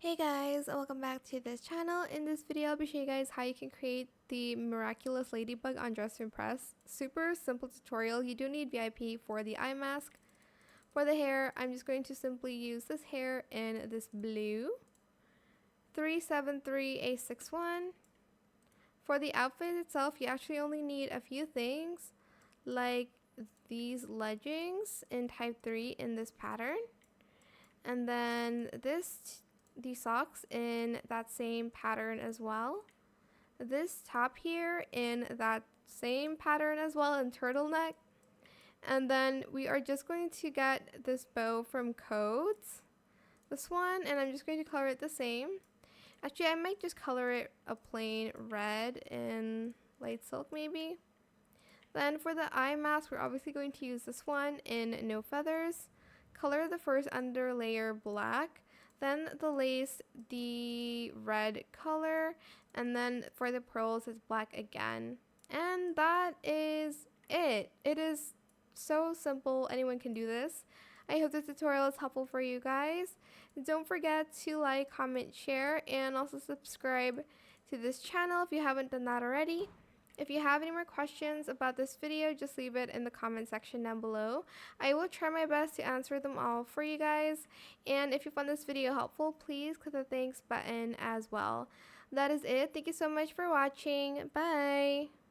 Hey guys, welcome back to this channel. In this video, I'll be showing you guys how you can create the Miraculous Ladybug on Dress to Impress. Super simple tutorial. You do need VIP for the eye mask. For the hair, I'm just going to simply use this hair in this blue 373A61. For the outfit itself, you actually only need a few things, like these leggings in type 3 in this pattern, and then these socks in that same pattern as well. This top here in that same pattern as well, in turtleneck. And then we are just going to get this bow from Codes, this one, and I'm just going to color it the same. Actually, I might just color it a plain red in light silk maybe. Then for the eye mask, we're obviously going to use this one in No Feathers. Color the first under layer black, then the lace the red color, and then for the pearls it's black again. And that is it. It is so simple. Anyone can do this. I hope this tutorial is helpful for you guys. Don't forget to like, comment, share, and also subscribe to this channel if you haven't done that already. If you have any more questions about this video, just leave it in the comment section down below. I will try my best to answer them all for you guys. And if you found this video helpful, please click the thanks button as well. That is it. Thank you so much for watching. Bye!